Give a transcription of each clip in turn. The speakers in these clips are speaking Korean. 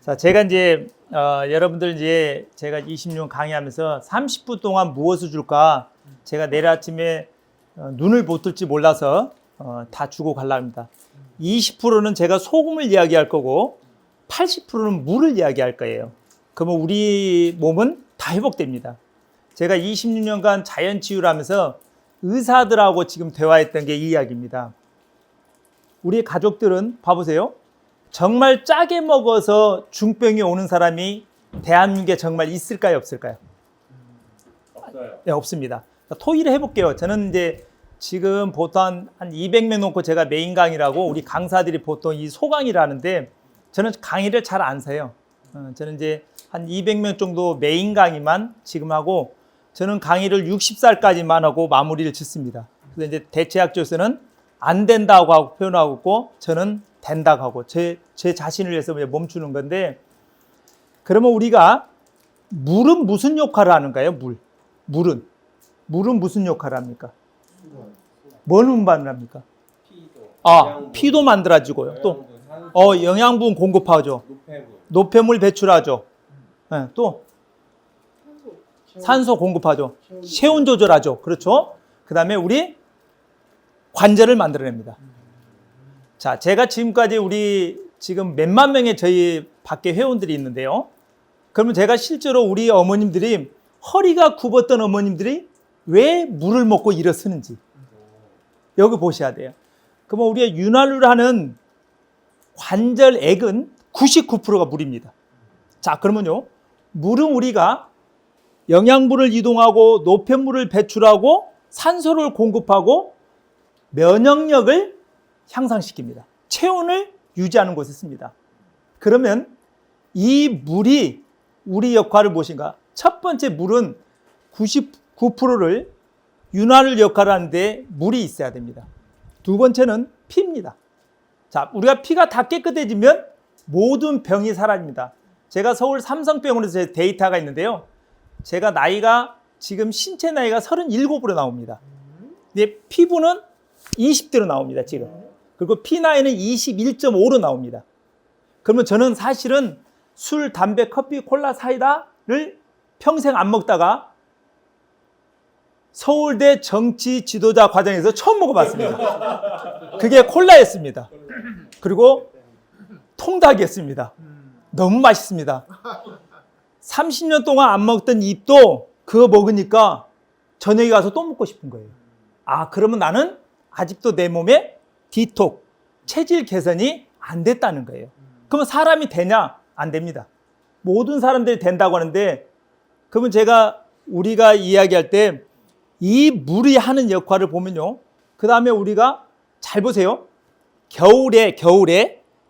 자, 제가 이제 여러분들 이제 제가 20년 강의하면서 30분 동안 무엇을 줄까? 제가 내일 아침에 눈을 못 뜰지 몰라서 다 주고 가려고 합니다. 20%는 제가 소금을 이야기할 거고 80%는 물을 이야기할 거예요. 그러면 우리 몸은 다 회복됩니다. 제가 26년간 자연치유를 하면서 의사들하고 지금 대화했던 게 이 이야기입니다. 우리 가족들은 봐보세요. 정말 짜게 먹어서 중병이 오는 사람이 대한민국에 정말 있을까요, 없을까요? 없어요. 네, 없습니다. 토의를 해볼게요. 저는 이제 지금 보통 한 200명 놓고 제가 메인 강의라고 우리 강사들이 보통 이 소강의를 하는데 저는 강의를 잘 안 사요. 저는 이제 한 200명 정도 메인 강의만 지금 하고 저는 강의를 60살까지만 하고 마무리를 짓습니다. 그래서 이제 대체학조에서는 안 된다고 하고 표현하고 있고 저는 된다고 하고 제 자신을 위해서 멈추는 건데, 그러면 우리가 물은 무슨 역할을 하는가요? 물은 무슨 역할을 합니까? 뭘 운반을 합니까? 피도 만들어지고요. 또 영양분 공급하죠. 노폐물 배출하죠. 네, 또 산소 공급하죠. 체온 조절하죠. 그렇죠? 그 다음에 우리 관절을 만들어냅니다. 자, 제가 지금까지 우리 지금 몇만 명의 저희 밖에 회원들이 있는데요. 그러면 제가 실제로 우리 어머님들이 허리가 굽었던 어머님들이 왜 물을 먹고 일어서는지 여기 보셔야 돼요. 그러면 우리가 윤활유를 하는 관절액은 99%가 물입니다. 자, 그러면요. 물은 우리가 영양분을 이동하고 노폐물을 배출하고 산소를 공급하고 면역력을 향상시킵니다. 체온을 유지하는 곳에 씁니다. 그러면 이 물이 우리 역할을 무엇인가? 첫 번째, 물은 99%를 윤활유 역할을 하는데 물이 있어야 됩니다. 두 번째는 피입니다. 자, 우리가 피가 다 깨끗해지면 모든 병이 사라집니다. 제가 서울 삼성병원에서 제 데이터가 있는데요. 제가 나이가 지금 신체 나이가 37으로 나옵니다. 근데 피부는 20대로 나옵니다, 지금. 그리고 피 나이는 21.5로 나옵니다. 그러면 저는 사실은 술, 담배, 커피, 콜라, 사이다를 평생 안 먹다가 서울대 정치 지도자 과정에서 처음 먹어봤습니다. 그게 콜라였습니다. 그리고 통닭이었습니다. 너무 맛있습니다. 30년 동안 안 먹던 입도 그거 먹으니까 저녁에 가서 또 먹고 싶은 거예요. 아, 그러면 나는 아직도 내 몸에 디톡, 체질 개선이 안 됐다는 거예요. 그러면 사람이 되냐? 안 됩니다. 모든 사람들이 된다고 하는데, 그러면 우리가 이야기할 때 이 물이 하는 역할을 보면요. 그 다음에 우리가 잘 보세요. 겨울에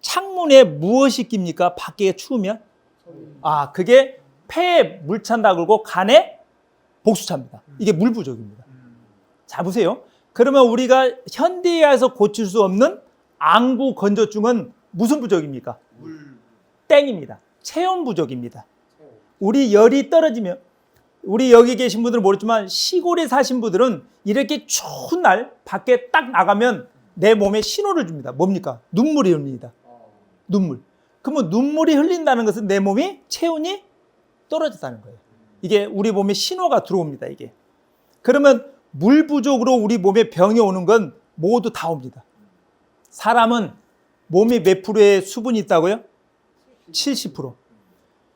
창문에 무엇이 낍니까? 밖에 추우면? 아, 그게 폐에 물 찬다 그러고 간에 복수 찹니다. 이게 물 부족입니다. 자, 보세요. 그러면 우리가 현대에서 고칠 수 없는 안구 건조증은 무슨 부족입니까? 땡입니다. 체온 부족입니다. 우리 열이 떨어지면, 우리 여기 계신 분들은 모르지만 시골에 사신 분들은 이렇게 추운 날 밖에 딱 나가면 내 몸에 신호를 줍니다. 뭡니까? 눈물이 흘립니다. 눈물. 그러면 눈물이 흘린다는 것은 내 몸이 체온이 떨어졌다는 거예요. 이게 우리 몸에 신호가 들어옵니다, 이게. 그러면 물 부족으로 우리 몸에 병이 오는 건 모두 다 옵니다. 사람은 몸에 몇 프로의 수분이 있다고요? 70%.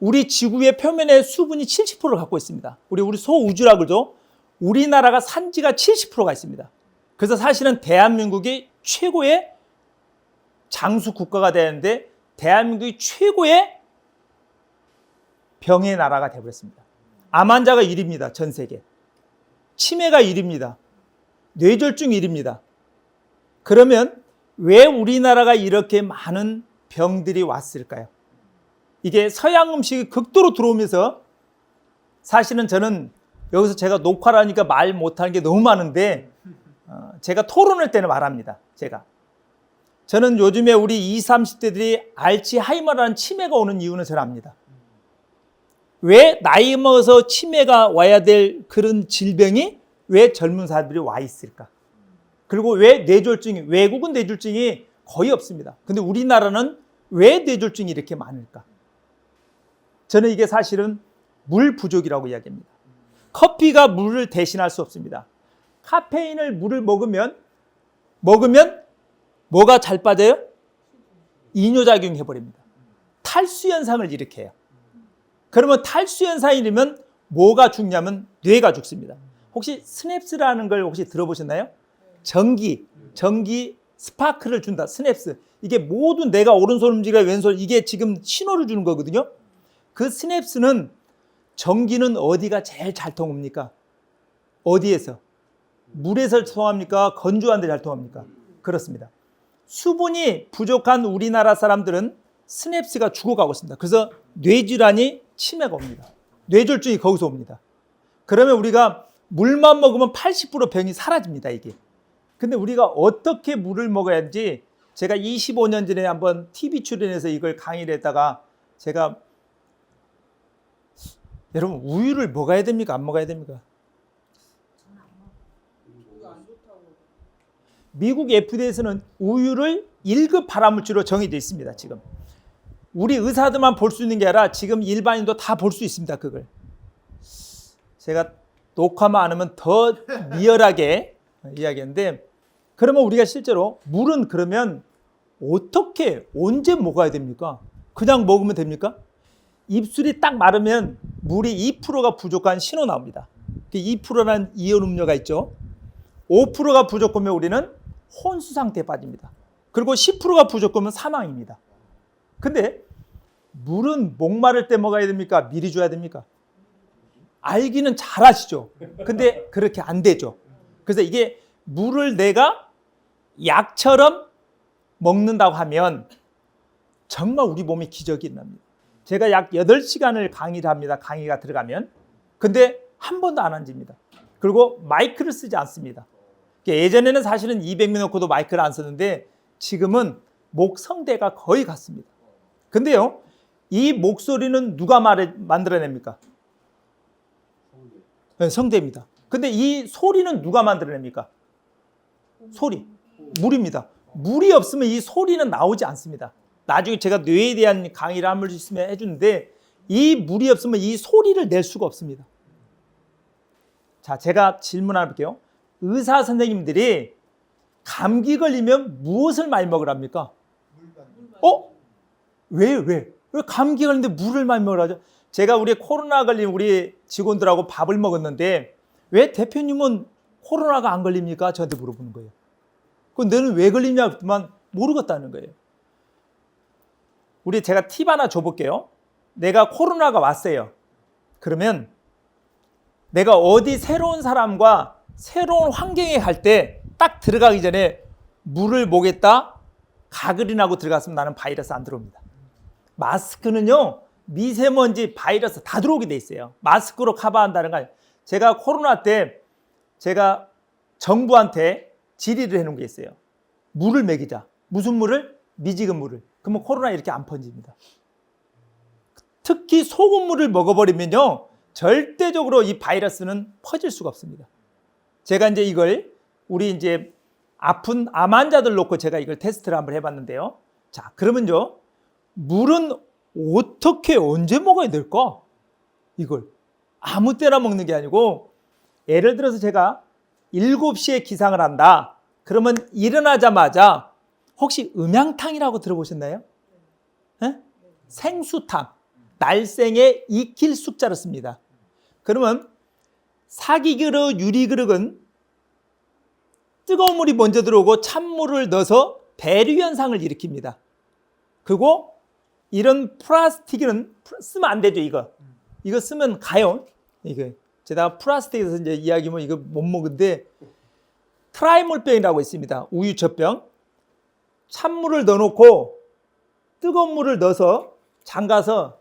우리 지구의 표면에 수분이 70%를 갖고 있습니다. 우리 소우주라 그러죠? 우리나라가 산지가 70%가 있습니다. 그래서 사실은 대한민국이 최고의 장수 국가가 되는데 대한민국이 최고의 병의 나라가 되어버렸습니다. 암 환자가 1위입니다. 전 세계. 치매가 1위입니다. 뇌졸중 1위입니다. 그러면 왜 우리나라가 이렇게 많은 병들이 왔을까요? 이게 서양 음식이 극도로 들어오면서, 사실은 저는 여기서 제가 녹화를 하니까 말 못하는 게 너무 많은데 제가 토론할 때는 말합니다. 저는 요즘에 우리 20, 30대들이 알츠하이머라는 치매가 오는 이유는 저는 압니다. 왜 나이 먹어서 치매가 와야 될 그런 질병이 왜 젊은 사람들이 와 있을까? 그리고 왜 외국은 뇌졸중이 거의 없습니다. 근데 우리나라는 왜 뇌졸중이 이렇게 많을까? 저는 이게 사실은 물 부족이라고 이야기합니다. 커피가 물을 대신할 수 없습니다. 카페인을 물을 먹으면 뭐가 잘 빠져요? 이뇨작용 해버립니다. 탈수 현상을 일으켜요. 그러면 탈수 현상이면 뭐가 죽냐면 뇌가 죽습니다. 혹시 스냅스라는 걸 혹시 들어보셨나요? 전기 스파크를 준다. 스냅스. 이게 모든 내가 오른손 움직여 왼손 이게 지금 신호를 주는 거거든요. 그 스냅스는 전기는 어디가 제일 잘 통합니까? 어디에서? 물에서 통합니까? 건조한 데 잘 통합니까? 그렇습니다. 수분이 부족한 우리나라 사람들은 스냅스가 죽어가고 있습니다. 그래서 뇌질환이 치매가 옵니다. 뇌졸중이 거기서 옵니다. 그러면 우리가 물만 먹으면 80% 병이 사라집니다, 이게. 근데 우리가 어떻게 물을 먹어야지 제가 25년 전에 한번 TV 출연해서 이걸 강의를 했다가 제가 여러분 우유를 먹어야 됩니까? 안 먹어야 됩니까? 미국 FDA에서는 우유를 1급 발암물질로 정해져 있습니다. 지금 우리 의사들만 볼 수 있는 게 아니라 지금 일반인도 다 볼 수 있습니다. 그걸 제가 녹화만 안 하면 더 리얼하게 이야기했는데 그러면 우리가 실제로 물은 그러면 어떻게 언제 먹어야 됩니까? 그냥 먹으면 됩니까? 입술이 딱 마르면 물이 2%가 부족한 신호 나옵니다. 2%라는 이온 음료가 있죠. 5%가 부족하면 우리는 혼수 상태에 빠집니다. 그리고 10%가 부족하면 사망입니다. 근데 물은 목마를 때 먹어야 됩니까? 미리 줘야 됩니까? 알기는 잘 아시죠? 근데 그렇게 안 되죠. 그래서 이게 물을 내가 약처럼 먹는다고 하면 정말 우리 몸에 기적이 일어납니다. 제가 약 8시간을 강의를 합니다. 강의가 들어가면. 근데 한 번도 안 앉습니다. 그리고 마이크를 쓰지 않습니다. 예전에는 사실은 200명 놓고도 마이크를 안 썼는데 지금은 목성대가 거의 같습니다. 근데요, 이 목소리는 누가 만들어냅니까? 네, 성대입니다. 근데 이 소리는 누가 만들어냅니까? 소리. 물입니다. 물이 없으면 이 소리는 나오지 않습니다. 나중에 제가 뇌에 대한 강의를 한 번 있으면 해주는데 이 물이 없으면 이 소리를 낼 수가 없습니다. 자, 제가 질문 하나 볼게요. 의사 선생님들이 감기 걸리면 무엇을 많이 먹으랍니까? 왜 감기 걸리는데 물을 많이 먹으라죠? 제가 우리 코로나 걸린 우리 직원들하고 밥을 먹었는데 왜 대표님은 코로나가 안 걸립니까? 저한테 물어보는 거예요. 그럼 너는 왜 걸리냐 했더만 모르겠다는 거예요. 제가 팁 하나 줘볼게요. 내가 코로나가 왔어요. 그러면 내가 어디 새로운 사람과 새로운 환경에 갈 때 딱 들어가기 전에 물을 목에다 가글이나고 들어갔으면 나는 바이러스 안 들어옵니다. 마스크는요, 미세먼지, 바이러스 다 들어오게 돼 있어요. 마스크로 커버한다는 거. 제가 코로나 때 제가 정부한테 질의를 해놓은 게 있어요. 물을 먹이자. 무슨 물을? 미지근 물을. 그러면 코로나 이렇게 안 번집니다. 특히 소금물을 먹어버리면요, 절대적으로 이 바이러스는 퍼질 수가 없습니다. 제가 이제 이걸 우리 이제 아픈 암 환자들 놓고 제가 이걸 테스트를 한번 해봤는데요. 자, 그러면요, 물은 어떻게 언제 먹어야 될까? 이걸 아무 때나 먹는 게 아니고, 예를 들어서 제가 7시에 기상을 한다. 그러면 일어나자마자 혹시 음양탕이라고 들어보셨나요? 네? 생수탕. 날생에 익힐 숫자를 씁니다. 그러면 사기그릇, 유리그릇은 뜨거운 물이 먼저 들어오고 찬물을 넣어서 대류 현상을 일으킵니다. 그리고 이런 플라스틱은 쓰면 안 되죠, 이거. 이거 쓰면 가요. 이거. 제가 플라스틱에서 이제 이야기하면 이거 못 먹는데, 트라이몰병이라고 있습니다. 우유젖병. 찬물을 넣어놓고 뜨거운 물을 넣어서 잠가서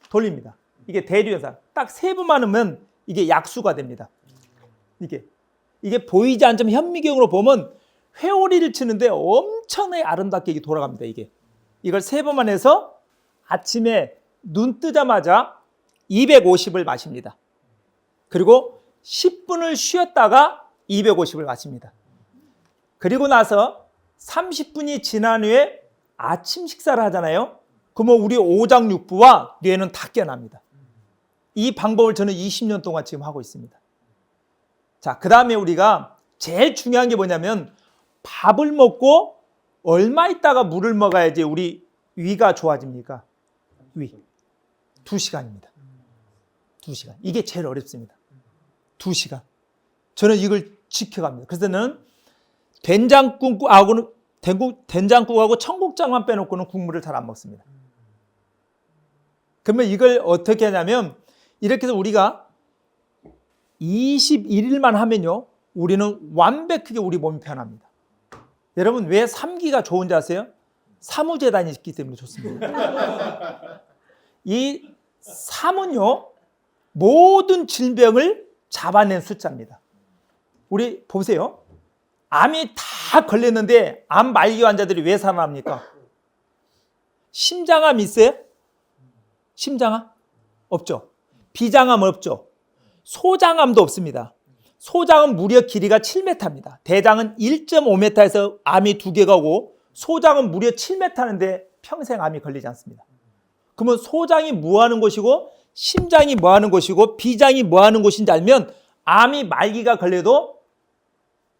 돌립니다. 이게 대류 현상. 딱 3번만 하면 이게 약수가 됩니다. 이게 보이지 않지만 현미경으로 보면 회오리를 치는데 엄청나게 아름답게 이게 돌아갑니다. 이걸 3번만 해서 아침에 눈 뜨자마자 250을 마십니다. 그리고 10분을 쉬었다가 250을 마십니다. 그리고 나서 30분이 지난 후에 아침 식사를 하잖아요. 그러면 우리 오장육부와 뇌는 다 깨어납니다. 이 방법을 저는 20년 동안 지금 하고 있습니다. 자, 그 다음에 우리가 제일 중요한 게 뭐냐면 밥을 먹고 얼마 있다가 물을 먹어야지 우리 위가 좋아집니까? 위. 2시간입니다. 2시간. 이게 제일 어렵습니다. 2시간. 저는 이걸 지켜갑니다. 그래서 저는 된장국하고 청국장만 빼놓고는 국물을 잘 안 먹습니다. 그러면 이걸 어떻게 하냐면 이렇게 해서 우리가 21일만 하면요, 우리는 완벽하게 우리 몸이 변합니다. 여러분 왜 3기가 좋은지 아세요? 사무재단이 있기 때문에 좋습니다. 이 3은요, 모든 질병을 잡아낸 숫자입니다. 우리 보세요. 암이 다 걸렸는데 암 말기 환자들이 왜 살아납니까? 심장암 있어요? 심장암? 없죠. 비장암 없죠. 소장암도 없습니다. 소장은 무려 길이가 7m입니다. 대장은 1.5m에서 암이 2개가 오고 소장은 무려 7m인데 평생 암이 걸리지 않습니다. 그러면 소장이 뭐 하는 곳이고 심장이 뭐 하는 곳이고 비장이 뭐 하는 곳인지 알면 암이 말기가 걸려도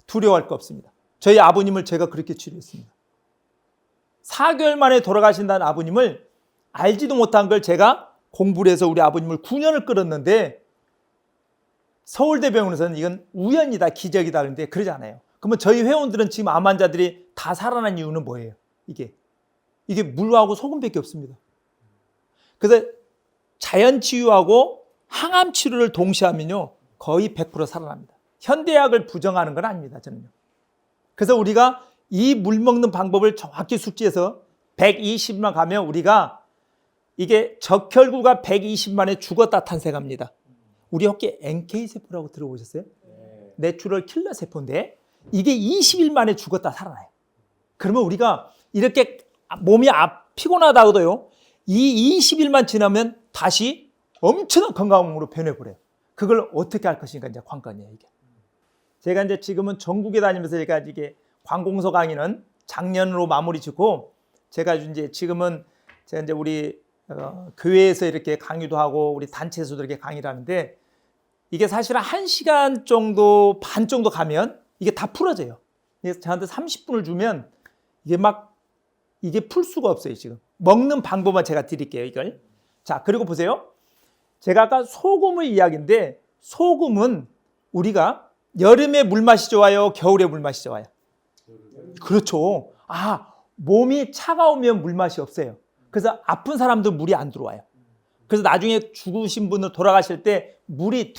두려워할 거 없습니다. 저희 아버님을 제가 그렇게 치료했습니다. 4개월 만에 돌아가신다는 아버님을 알지도 못한 걸 제가 공부를 해서 우리 아버님을 9년을 끌었는데 서울대병원에서는 이건 우연이다, 기적이다 그러는데 그러지 않아요. 그러면 저희 회원들은 지금 암 환자들이 다 살아난 이유는 뭐예요? 이게 물하고 소금밖에 없습니다. 그래서 자연치유하고 항암치료를 동시에 하면요 거의 100% 살아납니다. 현대약을 부정하는 건 아닙니다. 저는요. 그래서 우리가 이 물 먹는 방법을 정확히 숙지해서 120만 가면 우리가 이게 적혈구가 120만에 죽었다 탄생합니다. 우리 혹시 NK세포라고 들어보셨어요? 내추럴 킬러 세포인데 이게 20일 만에 죽었다 살아나요. 그러면 우리가 이렇게 몸이 피곤하다고도요, 이 20일만 지나면 다시 엄청난 건강한 몸으로 변해버려요. 그걸 어떻게 할 것인가 이제 관건이에요, 이게. 제가 이제 지금은 전국에 다니면서 제가 이게 관공서 강의는 작년으로 마무리 짓고 제가 이제 지금은 제가 이제 우리 교회에서 이렇게 강의도 하고 우리 단체에서도 이렇게 강의를 하는데 이게 사실은 1시간 정도 반 정도 가면 이게 다 풀어져요. 저한테 30분을 주면 이게 풀 수가 없어요, 지금. 먹는 방법만 제가 드릴게요, 이걸. 자, 그리고 보세요. 제가 아까 소금을 이야기인데 소금은 우리가 여름에 물맛이 좋아요, 겨울에 물맛이 좋아요? 그렇죠. 몸이 차가우면 물맛이 없어요. 그래서 아픈 사람도 물이 안 들어와요. 그래서 나중에 죽으신 분들 돌아가실 때 물이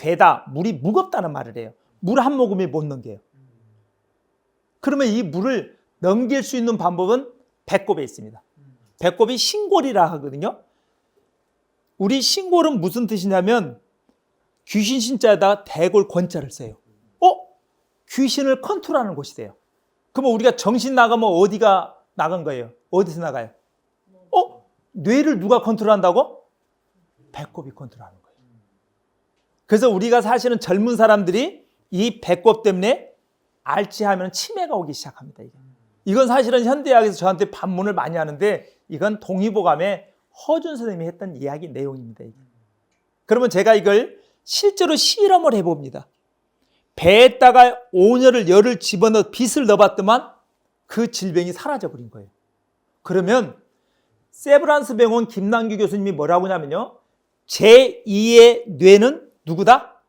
물이 무겁다는 말을 해요. 물 한 모금에 못 넘겨요. 그러면 이 물을 넘길 수 있는 방법은 배꼽에 있습니다. 배꼽이 신골이라 하거든요. 우리 신골은 무슨 뜻이냐면 귀신 신자에다가 대골 권자를 써요. 귀신을 컨트롤하는 곳이래요. 그러면 우리가 정신 나가면 어디가 나간 거예요? 어디서 나가요? 뇌를 누가 컨트롤한다고? 배꼽이 컨트롤하는 거예요. 그래서 우리가 사실은 젊은 사람들이 이 배꼽 때문에 알츠하이머는 치매가 오기 시작합니다. 이건 사실은 현대의학에서 저한테 반문을 많이 하는데 이건 동의보감에 허준 선생님이 했던 이야기 내용입니다. 그러면 제가 이걸 실제로 실험을 해봅니다. 배에다가 온열을 열을 집어넣어 빛을 넣어봤더만 그 질병이 사라져버린 거예요. 그러면 세브란스 병원 김남규 교수님이 뭐라고 하냐면요, 제2의 뇌는 누구다?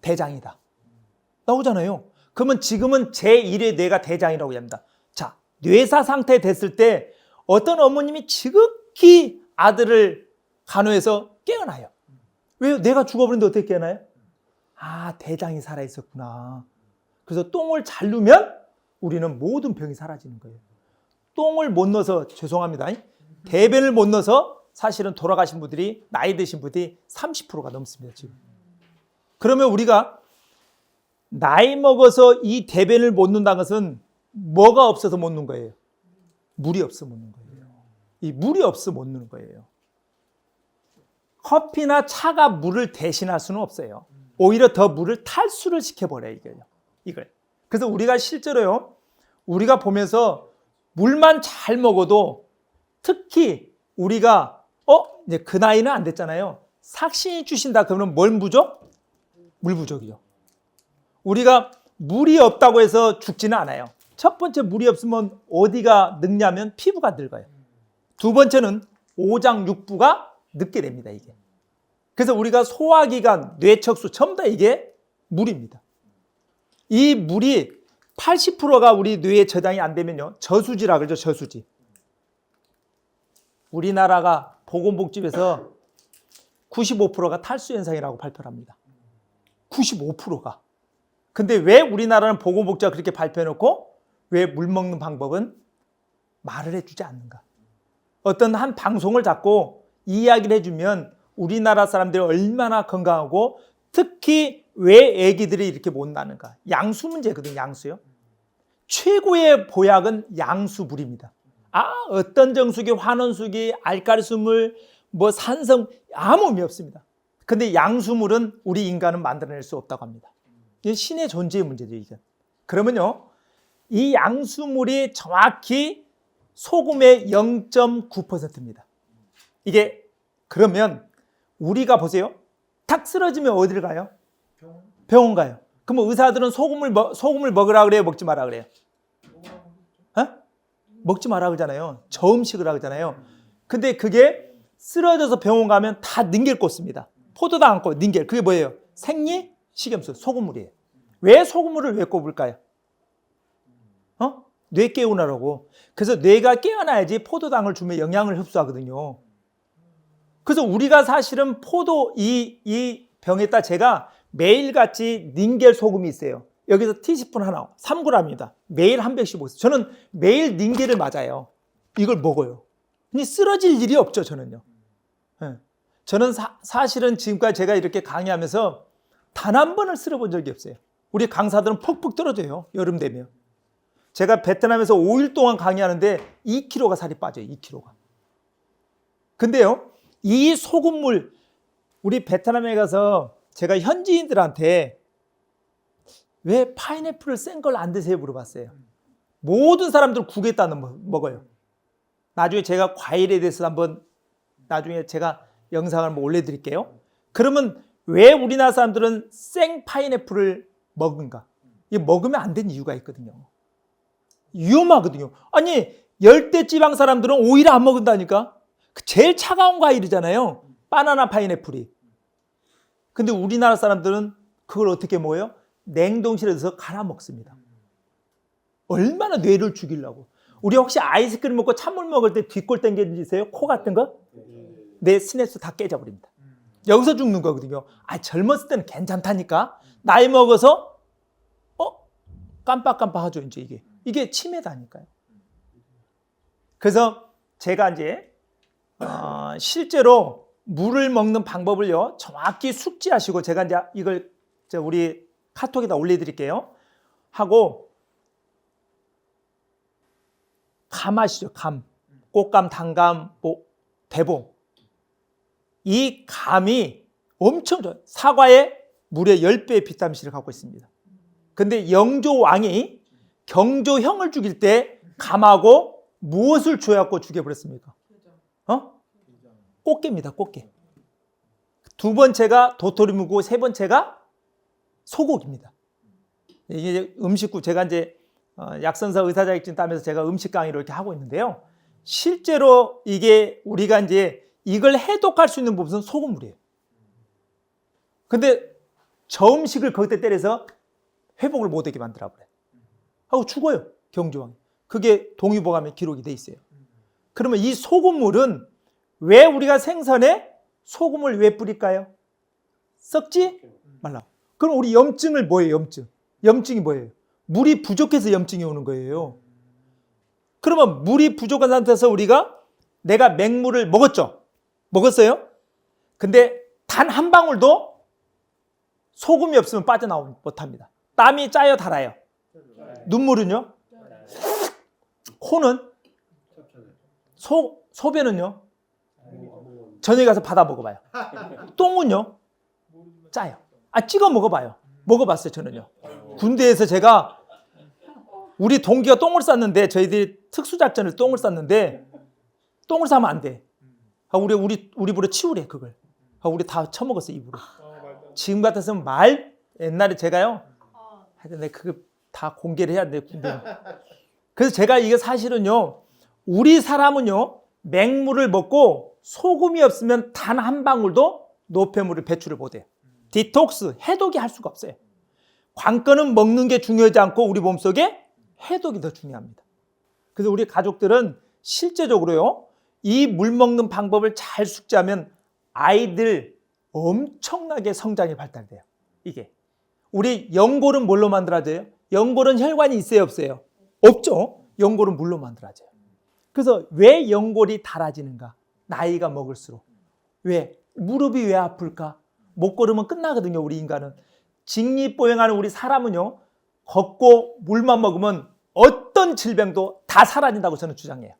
대장이다. 나오잖아요. 그러면 지금은 제1의 뇌가 대장이라고 합니다. 자, 뇌사 상태 됐을 때 어떤 어머님이 지극히 아들을 간호해서 깨어나요. 왜요? 뇌가 죽어버렸는데 어떻게 깨어나요? 대장이 살아있었구나. 그래서 똥을 잘 누면 우리는 모든 병이 사라지는 거예요. 똥을 못 넣어서 죄송합니다. 대변을 못 넣어서 사실은 돌아가신 분들이, 나이 드신 분들이 30%가 넘습니다, 지금. 그러면 우리가 나이 먹어서 이 대변을 못 넣는다는 것은 뭐가 없어서 못 넣는 거예요? 물이 없어서 못 넣는 거예요. 이 물이 없어서 못 넣는 거예요. 커피나 차가 물을 대신할 수는 없어요. 오히려 더 물을 탈수를 시켜버려요, 이걸. 그래서 우리가 실제로요, 우리가 보면서 물만 잘 먹어도 특히 우리가 이제 그 나이는 안 됐잖아요. 삭신이 주신다 그러면 뭘 부족? 물 부족이요. 우리가 물이 없다고 해서 죽지는 않아요. 첫 번째 물이 없으면 어디가 늙냐면 피부가 늙어요. 두 번째는 오장육부가 늙게 됩니다. 이게. 그래서 우리가 소화기관, 뇌척수 전부 다 이게 물입니다. 이 물이 80%가 우리 뇌에 저장이 안 되면요. 저수지라 그러죠. 저수지. 우리나라가 보건복지부에서 95%가 탈수 현상이라고 발표를 합니다. 95%가. 근데 왜 우리나라는 보건복지부가 그렇게 발표해놓고 왜 물 먹는 방법은 말을 해주지 않는가? 어떤 한 방송을 잡고 이야기를 해주면 우리나라 사람들이 얼마나 건강하고 특히 왜 아기들이 이렇게 못 나는가? 양수 문제거든요. 양수요. 최고의 보약은 양수물입니다. 어떤 정수기, 환원수기, 알칼리수물, 뭐 산성 아무 의미 없습니다. 근데 양수물은 우리 인간은 만들어낼 수 없다고 합니다. 이게 신의 존재의 문제죠. 이게. 그러면요. 이 양수물이 정확히 소금의 0.9%입니다. 이게 그러면 우리가 보세요. 탁 쓰러지면 어디를 가요? 병원 가요. 그러면 의사들은 소금을 먹으라 그래요? 먹지 마라 그래요? 먹지 마라 그러잖아요. 저음식을 하잖아요. 근데 그게 쓰러져서 병원 가면 다 닌겔 꽂습니다. 포도도 안 꽂고 닌겔. 그게 뭐예요? 생리 식염수 소금물이에요. 왜 소금물을 왜 꼽을까요? 뇌 깨우느라고. 그래서 뇌가 깨어나야지 포도당을 주면 영양을 흡수하거든요. 그래서 우리가 사실은 이 병에다 제가 매일같이 닌겔 소금이 있어요. 여기서 티스푼 하나 3g입니다. 매일 한 병씩 먹어요. 저는 매일 닌겔을 맞아요. 이걸 먹어요. 근데 쓰러질 일이 없죠. 저는요. 저는 사실은 지금까지 제가 이렇게 강의하면서 단 한 번을 쓰러본 적이 없어요. 우리 강사들은 퍽퍽 떨어져요. 여름 되면. 제가 베트남에서 5일 동안 강의하는데 2kg가 살이 빠져요. 2kg가. 근데요. 이 소금물 우리 베트남에 가서 제가 현지인들한테 왜 파인애플을 센 걸 안 드세요? 물어봤어요. 모든 사람들 국에다 먹어요. 나중에 제가 과일에 대해서 한번 나중에 제가 영상을 한번 올려드릴게요. 그러면 왜 우리나라 사람들은 생 파인애플을 먹은가? 이게 먹으면 안 되는 이유가 있거든요. 위험하거든요. 아니 열대지방 사람들은 오히려 안 먹는다니까. 제일 차가운 과일이잖아요. 바나나 파인애플이. 근데 우리나라 사람들은 그걸 어떻게 먹어요? 냉동실에 넣어서 갈아 먹습니다. 얼마나 뇌를 죽이려고. 우리 혹시 아이스크림 먹고 찬물 먹을 때 뒷골 당기는 지 있어요? 코 같은 거? 내 시냅스 다 깨져버립니다. 여기서 죽는 거거든요. 젊었을 때는 괜찮다니까. 나이 먹어서 깜빡깜빡하죠. 이제 이게 치매다니까요. 그래서 제가 이제 실제로 물을 먹는 방법을요 정확히 숙지하시고 제가 이제 이걸 우리 카톡에다 올려드릴게요. 하고 감 아시죠? 감, 꽃감, 단감, 대봉. 이 감이 엄청 좋아요. 사과에 무려 10배의 비타민C를 갖고 있습니다. 근데 영조왕이 경조형을 죽일 때 감하고 무엇을 주어갖고 죽여버렸습니까? 꽃게입니다. 꽃게. 두 번째가 도토리묵이고 세 번째가 소고기입니다. 이게 음식구 제가 이제 약선서 의사자격증 따면서 제가 음식 강의를 이렇게 하고 있는데요. 실제로 이게 우리가 이제 이걸 해독할 수 있는 부분은 소금물이에요. 근데 저 음식을 거기다 때려서 회복을 못하게 만들어 버려요. 하고 죽어요. 경조왕. 그게 동의보감에 기록이 돼 있어요. 그러면 이 소금물은 왜 우리가 생선에 소금을 왜 뿌릴까요? 썩지 말라. 그럼 우리 염증을 뭐예요? 염증. 염증이 뭐예요? 물이 부족해서 염증이 오는 거예요. 그러면 물이 부족한 상태에서 내가 맹물을 먹었죠? 먹었어요? 근데 단 한 방울도 소금이 없으면 빠져나오지 못합니다. 땀이 짜요, 달아요? 눈물은요? 코는? 소변은요? 저녁에 가서 받아 먹어봐요. 똥은요? 짜요. 찍어 먹어봐요. 먹어봤어요, 저는요. 군대에서 제가 우리 동기가 똥을 쌌는데 저희들이 특수작전을 똥을 쌌는데 똥을 싸면 안 돼. 우리 불에 치우래 그걸. 우리 다 처먹었어 입으로. 지금 같았으면 옛날에 제가요. 하여튼 내가 그거 다 공개를 해야 돼 군대. 그래서 제가 이게 사실은요. 우리 사람은요. 맹물을 먹고 소금이 없으면 단 한 방울도 노폐물을 배출을 못해요. 디톡스, 해독이 할 수가 없어요. 관건은 먹는 게 중요하지 않고 우리 몸속에 해독이 더 중요합니다. 그래서 우리 가족들은 실제적으로요. 이 물 먹는 방법을 잘 숙지하면 아이들 엄청나게 성장이 발달돼요. 이게. 우리 연골은 뭘로 만들어져요? 연골은 혈관이 있어요, 없어요? 없죠. 연골은 물로 만들어져요. 그래서 왜 연골이 닳아지는가? 나이가 먹을수록. 왜? 무릎이 왜 아플까? 못 걸으면 끝나거든요, 우리 인간은. 직립보행하는 우리 사람은요, 걷고 물만 먹으면 어떤 질병도 다 사라진다고 저는 주장해요.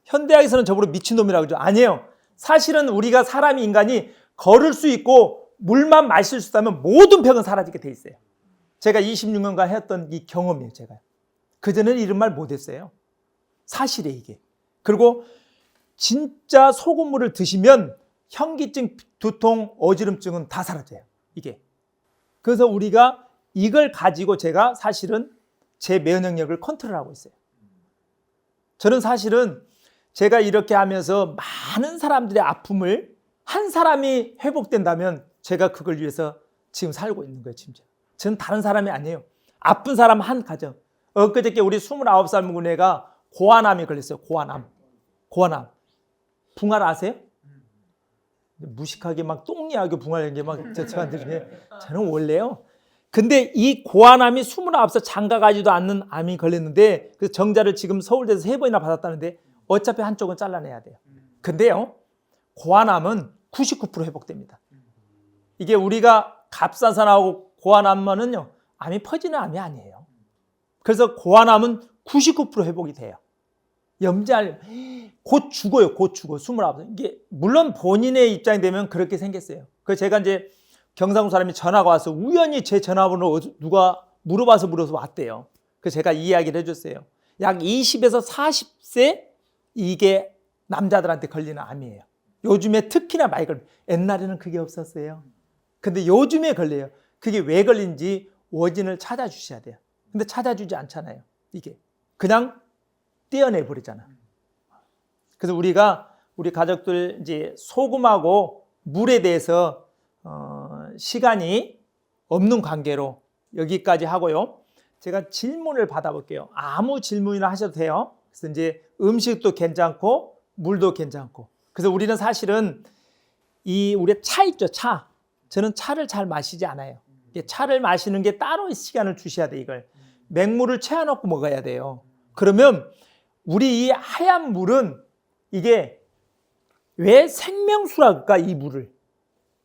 현대학에서는 저보고 미친놈이라고 그러죠. 아니에요. 사실은 우리가 사람이 인간이 걸을 수 있고 물만 마실 수 있다면 모든 병은 사라지게 돼 있어요. 제가 26년간 했던 이 경험이에요, 제가. 그전에는 이런 말 못했어요. 사실이에요, 이게. 그리고 진짜 소금물을 드시면 현기증, 두통, 어지럼증은 다 사라져요, 이게. 그래서 우리가 이걸 가지고 제가 사실은 제 면역력을 컨트롤하고 있어요. 저는 사실은 제가 이렇게 하면서 많은 사람들의 아픔을 한 사람이 회복된다면 제가 그걸 위해서 지금 살고 있는 거예요, 진짜. 저는 다른 사람이 아니에요. 아픈 사람 한 가정. 엊그저께 우리 29살 먹은 애가 고환암이 걸렸어요. 고환암. 붕알 아세요? 무식하게 막 똥이하게 붕알인 게 막 저한테 저는 원래요. 근데 이 고환암이 29살 장가가지도 않는 암이 걸렸는데 그 정자를 지금 서울대에서 3번이나 받았다는데 어차피 한쪽은 잘라내야 돼요. 근데요, 고환암은 99% 회복됩니다. 이게 우리가 갑상선하고 고환암은요, 암이 퍼지는 암이 아니에요. 그래서 고환암은 99% 회복이 돼요. 염증 곧 죽어요. 곧 죽어. 29. 이게 물론 본인의 입장이 되면 그렇게 생겼어요. 그래서 제가 이제 경상도 사람이 전화가 와서 우연히 제 전화번호 누가 물어봐서 왔대요. 그래서 제가 이야기를 해줬어요. 약 20에서 40세 이게 남자들한테 걸리는 암이에요. 요즘에 특히나 많이 걸려요. 옛날에는 그게 없었어요. 근데 요즘에 걸려요. 그게 왜 걸린지 원인을 찾아주셔야 돼요. 근데 찾아주지 않잖아요. 이게 그냥 떼어내 버리잖아. 그래서 우리 가족들 이제 소금하고 물에 대해서 시간이 없는 관계로 여기까지 하고요. 제가 질문을 받아볼게요. 아무 질문이나 하셔도 돼요. 그래서 이제 음식도 괜찮고 물도 괜찮고. 그래서 우리는 사실은 우리 차 있죠, 차. 저는 차를 잘 마시지 않아요. 차를 마시는 게 따로 시간을 주셔야 돼, 이걸. 맹물을 채워놓고 먹어야 돼요. 그러면 우리 이 하얀 물은 이게 왜 생명수라 그럴까, 이 물을.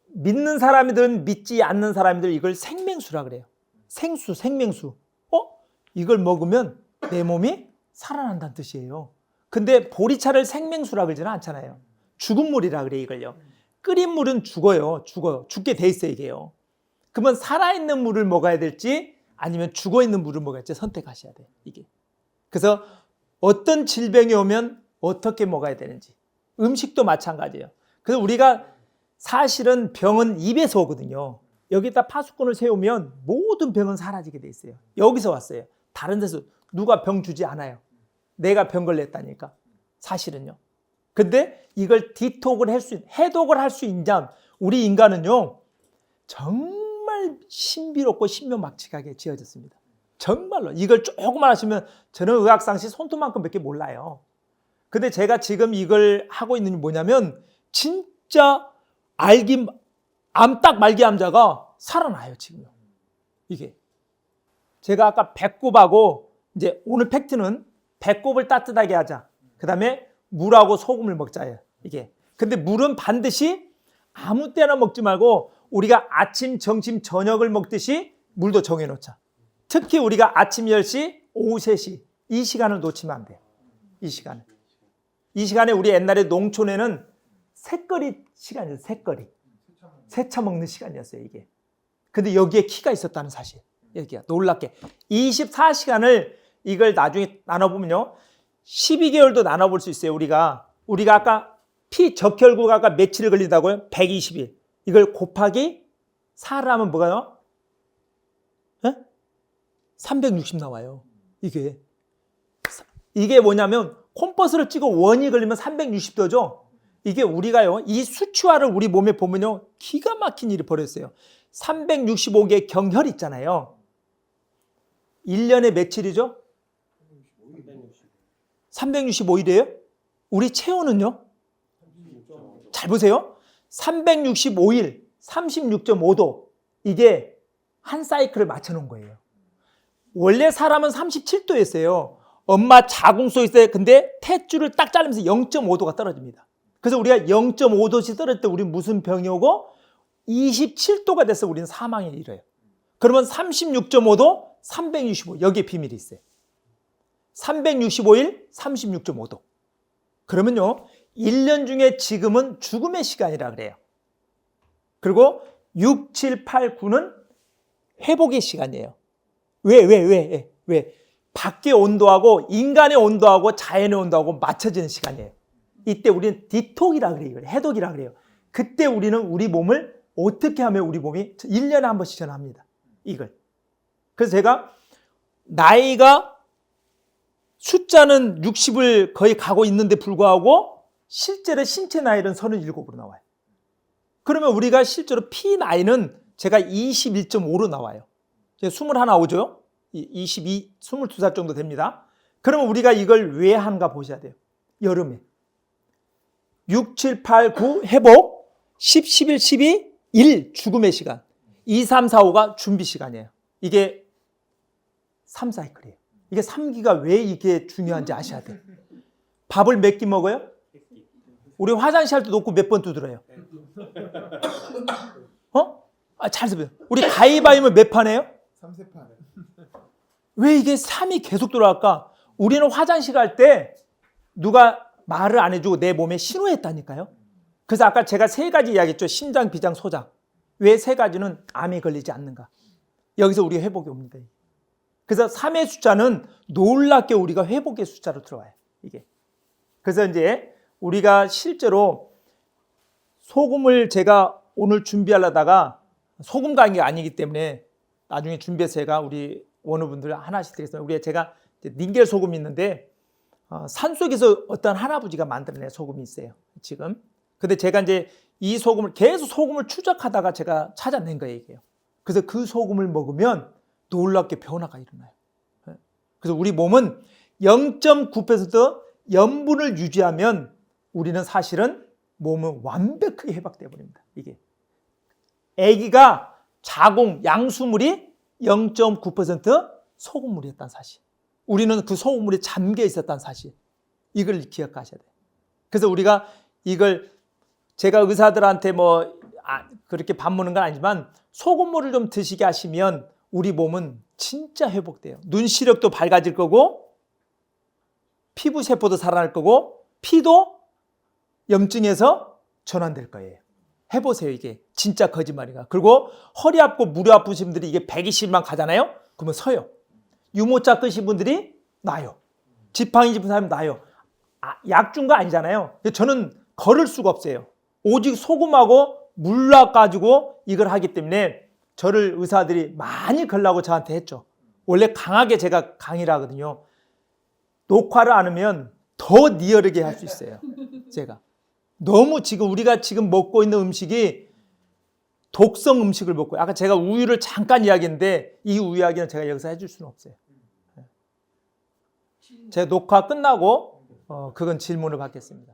믿는 사람이든 믿지 않는 사람이든 이걸 생명수라 그래요. 생명수. 이걸 먹으면 내 몸이 살아난다는 뜻이에요. 근데 보리차를 생명수라 그러지는 않잖아요. 죽은 물이라 그래, 이걸요. 끓인 물은 죽어요. 죽게 돼 있어요, 이게요. 그러면 살아있는 물을 먹어야 될지 아니면 죽어있는 물을 먹어야 될지 선택하셔야 돼요, 이게. 그래서 어떤 질병이 오면 어떻게 먹어야 되는지. 음식도 마찬가지예요. 그래서 우리가 사실은 병은 입에서 오거든요. 여기다 파수꾼을 세우면 모든 병은 사라지게 돼 있어요. 여기서 왔어요. 다른 데서 누가 병 주지 않아요. 내가 병 걸렸다니까. 사실은요. 근데 이걸 해독을 할 수 있는 우리 인간은요. 정말 신비롭고 신묘막측하게 지어졌습니다. 정말로. 이걸 조금만 하시면 저는 의학상시 손톱만큼밖에 몰라요. 근데 제가 지금 이걸 하고 있는 게 뭐냐면 진짜 딱 말기 암자가 살아나요, 지금요. 이게. 제가 아까 배꼽하고 이제 오늘 팩트는 배꼽을 따뜻하게 하자. 그 다음에 물하고 소금을 먹자예요, 이게. 근데 물은 반드시 아무 때나 먹지 말고 우리가 아침, 점심, 저녁을 먹듯이 물도 정해놓자. 특히 우리가 아침 10시, 오후 3시 이 시간을 놓치면 안 돼요. 이 시간에 우리 옛날에 농촌에는 새거리 시간이었어요. 새거리. 새차 먹는 시간이었어요, 이게. 근데 여기에 키가 있었다는 사실. 여기가 놀랍게 24시간을 이걸 나중에 나눠보면요. 12개월도 나눠볼 수 있어요. 우리가 아까 피적혈구가 며칠 걸린다고요? 120일. 이걸 곱하기 4를 하면 뭐가요? 360 나와요. 이게 뭐냐면 콤퍼스를 찍어 원이 걸리면 360도죠. 이게 우리가요, 이 수치화를 우리 몸에 보면요, 기가 막힌 일이 벌어졌어요. 365개의 경혈 있잖아요. 1년에 며칠이죠? 365일이에요? 우리 체온은요? 잘 보세요. 365일, 36.5도. 이게 한 사이클을 맞춰놓은 거예요. 원래 사람은 37도였어요. 엄마 자궁 속에 있어요. 근데 탯줄을 딱 자르면서 0.5도가 떨어집니다. 그래서 우리가 0.5도씩 떨어질 때 우리는 무슨 병이 오고 27도가 돼서 우리는 사망에 이르러요. 그러면 36.5도, 365 여기에 비밀이 있어요. 365일, 36.5도. 그러면요, 1년 중에 지금은 죽음의 시간이라 그래요. 그리고 6, 7, 8, 9는 회복의 시간이에요. 왜? 밖의 온도하고 인간의 온도하고 자연의 온도하고 맞춰지는 시간이에요. 이때 우리는 디톡이라 그래요. 해독이라 그래요. 그때 우리는 우리 몸을 어떻게 하면 우리 몸이 1년에 한 번씩 전합니다. 이걸. 그래서 제가 나이가 숫자는 60을 거의 가고 있는데 불구하고 실제로 신체 나이는 37으로 나와요. 그러면 우리가 실제로 피 나이는 제가 21.5로 나와요. 21 오죠? 22살 정도 됩니다. 그러면 우리가 이걸 왜 하는가 보셔야 돼요. 여름에. 6, 7, 8, 9 회복, 10, 11, 12, 1 죽음의 시간. 2, 3, 4, 5가 준비 시간이에요. 이게 3사이클이에요. 이게 3기가 왜 이게 중요한지 아셔야 돼요. 밥을 몇 끼 먹어요? 우리 화장실 할 때 놓고 몇 번 두드려요? 잘 보세요. 우리 가위바위보 몇 판 해요? 3세판. 왜 이게 3이 계속 돌아갈까? 우리는 화장실 갈 때 누가 말을 안 해주고 내 몸에 신호했다니까요. 그래서 아까 제가 3가지 이야기했죠. 심장, 비장, 소장. 왜 3가지는 암에 걸리지 않는가? 여기서 우리가 회복이 옵니다. 그래서 3의 숫자는 놀랍게 우리가 회복의 숫자로 들어와요. 이게. 그래서 이제 우리가 실제로 소금을 제가 오늘 준비하려다가 소금 강의가 아니기 때문에 나중에 준비해서 제가 우리 원우분들 하나씩 드리겠습니다. 제가 닌겔 소금이 있는데 산속에서 어떤 할아버지가 만들어낸 소금이 있어요. 지금. 근데 제가 이제 이 소금을 계속 소금을 추적하다가 제가 찾아낸 거예요. 이게요. 그래서 그 소금을 먹으면 놀랍게 변화가 일어나요. 그래서 우리 몸은 0.9% 염분을 유지하면 우리는 사실은 몸은 완벽하게 회복되어 버립니다. 이게 아기가 자궁 양수물이 0.9% 소금물이었다는 사실. 우리는 그 소금물에 잠겨 있었다는 사실. 이걸 기억하셔야 돼요. 그래서 우리가 이걸 제가 의사들한테 그렇게 반문하는 건 아니지만 소금물을 좀 드시게 하시면 우리 몸은 진짜 회복돼요. 눈 시력도 밝아질 거고 피부 세포도 살아날 거고 피도 염증에서 전환될 거예요. 해보세요. 이게 진짜 거짓말이가. 그리고 허리 아프고 무릎 아프신 분들이 이게 120만 가잖아요. 그러면 서요. 유모차 끄신 분들이 나요. 지팡이 짚은 사람이 나요. 약 준 거 아니잖아요. 저는 걸을 수가 없어요. 오직 소금하고 물 놔가지고 이걸 하기 때문에 저를 의사들이 많이 걸라고 저한테 했죠. 원래 강하게 제가 강의를 하거든요. 녹화를 안 하면 더 리얼하게 할 수 있어요. 제가. 너무 우리가 지금 먹고 있는 음식이 독성 음식을 먹고, 아까 제가 우유를 잠깐 이야기했는데 이 우유 이야기는 제가 여기서 해줄 수는 없어요. 제가 녹화 끝나고 그건 질문을 받겠습니다.